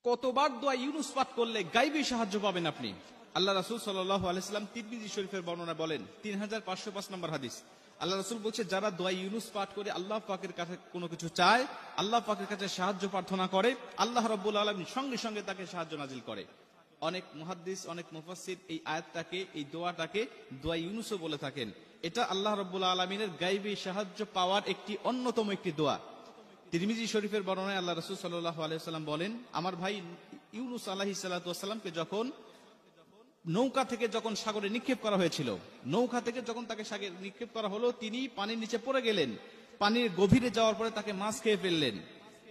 কতবার দোয়া ইউনুস পাঠ করলে গাইবী সাহায্য পাবেন আপনি? আল্লাহ রাসূল সাল্লাল্লাহু আলাইহি ওয়াসাল্লাম তিরমিজি শরীফের বর্ণনা বলেন 3505 নম্বর হাদিস, আল্লাহ রাসূল বলছে যারা দোয়া ইউনুস পাঠ করে আল্লাহ পাকের কাছে কোনো কিছু চায়, আল্লাহ পাকের কাছে সাহায্য প্রার্থনা করে, আল্লাহ রাব্বুল আলামিন সঙ্গে সঙ্গে তাকে সাহায্য নাজিল করে। অনেক মুহাদ্দিস, অনেক মুফাসসির এই আয়াতটাকে, এই দোয়াটাকে দোয়া ইউনুসও বলে থাকেন। এটা আল্লাহ রাব্বুল আলামিনের গাইবী সাহায্য পাওয়ার একটি অন্যতম একটি দোয়া। তিরমিজি শরীফের বর্ণনায় আল্লাহ রাসূল সাল্লাল্লাহু আলাইহি ওয়াসাল্লাম বলেন, আমার ভাই ইউনুস আলাইহিস সালাতু ওয়াসসালামকে যখন নৌকা থেকে যখন সাগরে নিক্ষেপ করা হয়েছিল, নৌকা থেকে যখন তাকে সাগরে নিক্ষেপ করা হলো, তিনি পানির নিচে পড়ে গেলেন। পানির গভীরে যাওয়ার পরে তাকে মাছ খেয়ে ফেললেন।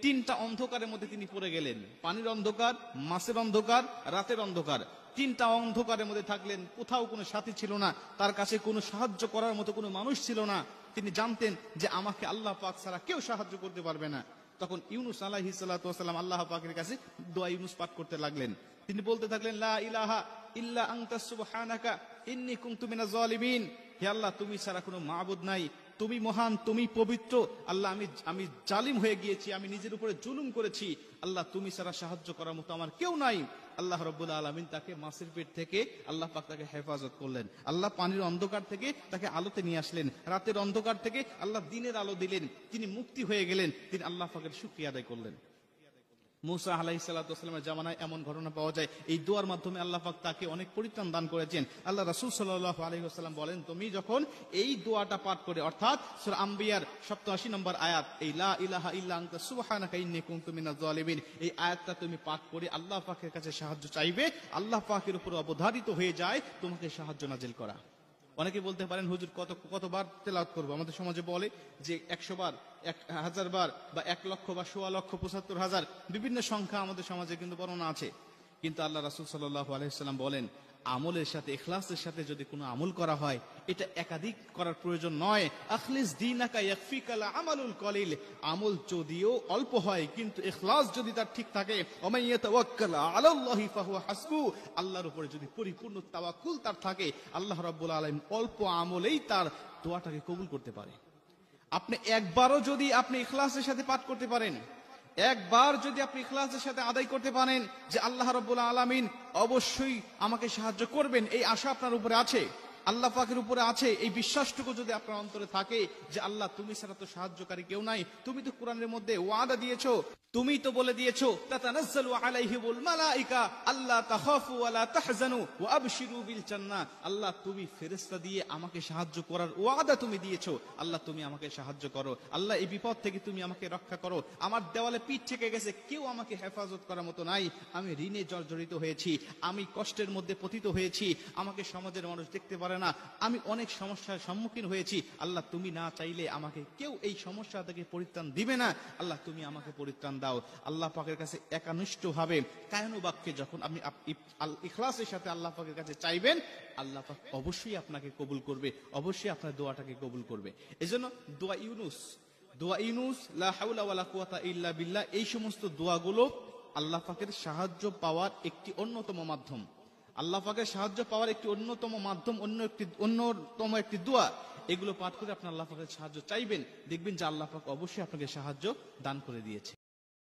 তিনটা অন্ধকারের মধ্যে তিনি পড়ে গেলেন, পানির অন্ধকার, মাছের অন্ধকার, রাতের অন্ধকার। তিনটা অন্ধকারের মধ্যে থাকলেন, কোথাও কোনো সাথী ছিল না, তার কাছে কোনো সাহায্য করার মতো কোনো মানুষ ছিল না। তিনি জানতেন যে আমাকে আল্লাহ পাক ছাড়া কেউ সাহায্য করতে পারবে না। তখন ইউনুস আলাইহিস সালাতু ওয়াসসালাম আল্লাহ পাকের কাছে দোয়া ইউনুস পাঠ করতে লাগলেন। তিনি বলতে থাকলেন, লা ইলাহা ইল্লা আনতা সুবহানাকা ইন্নী কুনতু মিনাজ জালিমিন। হে আল্লাহ, তুমি ছাড়া কোনো মাবুদ নাই, তুমি মহান, তুমি পবিত্র। আল্লাহ, আমি জালিম হয়ে গিয়েছি, আমি নিজের উপরে জুলুম করেছি। আল্লাহ, তুমি ছাড়া সাহায্য করার মতো আমার কেউ নাই। আল্লাহ রাব্বুল আলামিন তাকে মাছের পেট থেকে আল্লাহ পাক তাকে হেফাজত করলেন। আল্লাহ পানির অন্ধকার থেকে তাকে আলোতে নিয়ে আসলেন, রাতের অন্ধকার থেকে আল্লাহ দিনের আলো দিলেন। তিনি মুক্তি হয়ে গেলেন, তিনি আল্লাহ পাকের শুকরিয়া আদায় করলেন। মুসা আলাইহিস সালাতু ওয়াসসালামের জামানায় এমন ঘটনা পাওয়া যায়, এই দোয়ার মাধ্যমে আল্লাহ পাক তাকে অনেক পরিত্রাণ দান করেছেন। আল্লাহ রাসূল সাল্লাল্লাহু আলাইহি ওয়াসাল্লাম বলেন, তুমি যখন এই দোয়াটা পাঠ করে, অর্থাৎ সূরা আম্বিয়ার 87 নম্বর আয়াত, এই লা ইলাহা ইল্লা আনতা সুবহানাকা ইন্নী কুনতু মিনাজ জালিমিন, এই আয়াতটা তুমি পাঠ করে আল্লাহ পাকের কাছে সাহায্য চাইবে, আল্লাহ পাকের উপর অবধারিত হয়ে যায় তোমাকে সাহায্য নাজিল করা। অনেকে বলতে পারেন, হুজুর কতবার তেলাওয়াত করব? আমাদের সমাজে বলে যে 100 বার, 1000 বার, বা 1 লক্ষ, বা 16,75,000 বিভিন্ন সংখ্যা আমাদের সমাজে কিন্তু বর্ণনা আছে। কিন্তু আল্লাহ রাসূল সাল্লাল্লাহু আলাইহি ওয়াসাল্লাম বলেন, আমলের সাথে, ইখলাসের সাথে যদি কোনো আমল করা হয়, এটা একাধিক করার প্রয়োজন নয়। আখলিস দীনাকা ইয়াকফিকাল আমালুল কলিল, আমল যদিও অল্প হয় কিন্তু ইখলাস যদি তার ঠিক থাকে, ওমান ইয়াতাওয়াক্কাল আলাল্লাহি ফাহুয়া হাসবু, আল্লাহর উপরে যদি পরিপূর্ণ তাওয়াক্কুল তার থাকে, আল্লাহ রাব্বুল আলামিন অল্প আমলেই তার দোয়াটাকে কবুল করতে পারে। আপনি একবারও যদি আপনি ইখলাসের সাথে পাঠ করতে পারেন, একবার যদি আপনি ইখলাসের সাথে আদায় করতে পারেন যে আল্লাহ রাব্বুল আলামিন অবশ্যই আমাকে সাহায্য করবেন, এই আশা আপনার উপরে আছে, আল্লাহ পাকের উপরে আছে, এই বিশ্বাসটুকু যদি আপনার অন্তরে থাকে যে আল্লাহ, তুমি ছাড়া তো সাহায্যকারী কেউ নাই, তুমি তো কোরআনের মধ্যে ওয়াদা দিয়েছো, তুমি তো বলে দিয়েছো তাতানাজ্জালু আলাইহিমুল মালাইকা আল্লা তাখাফু ওয়া লা তাহজানু ওয়া আবশিরু বিল জান্নাহ, আল্লাহ তুমি ফেরেশতা দিয়ে আমাকে সাহায্য করার ওয়াদা তুমি দিয়েছো, আল্লাহ তুমি আমাকে সাহায্য করো, আল্লাহ এই বিপদ থেকে তুমি আমাকে রক্ষা করো, আমার দেওয়ালে পিঠ থেকে গেছে, কেউ আমাকে হেফাজত করার মতো নাই, আমি ঋণে জর্জরিত হয়েছি, আমি কষ্টের মধ্যে পতিত হয়েছি, আমাকে সমাজের মানুষ দেখতে পারে না, আমি অনেক সমস্যার সম্মুখীন হয়েছি, আল্লাহ তুমি না চাইলে আমাকে কেউ এই সমস্যা থেকে পরিত্রাণ দিবে না, আল্লাহ তুমি আমাকে পরিত্রাণ দাও। আল্লাহ পাকের কাছে একানিষ্ঠভাবে কায়নু বাক্যে যখন আপনি ইখলাসের সাথে আল্লাহ পাকের কাছে চাইবেন, আল্লাহ পাক অবশ্যই আপনাকে কবুল করবে, অবশ্যই আপনার দোয়াটাকে কবুল করবে। এজন্য দোয়া ইউনুস, লা হাওলা ওয়ালা কুওয়াতা ইল্লা বিল্লাহ, এই সমস্ত দোয়াগুলো আল্লাহ পাকের সাহায্য পাওয়ার একটি অন্যতম মাধ্যম, আল্লাহ পাকের সাহায্য পাওয়ার একটি অন্যতম মাধ্যম, অন্যতম একটি দোয়া। এগুলো পাঠ করে আপনি আল্লাহ পাকের সাহায্য চাইবেন, দেখবেন যে আল্লাহ পাক অবশ্যই আপনাকে সাহায্য দান করে দিয়েছে।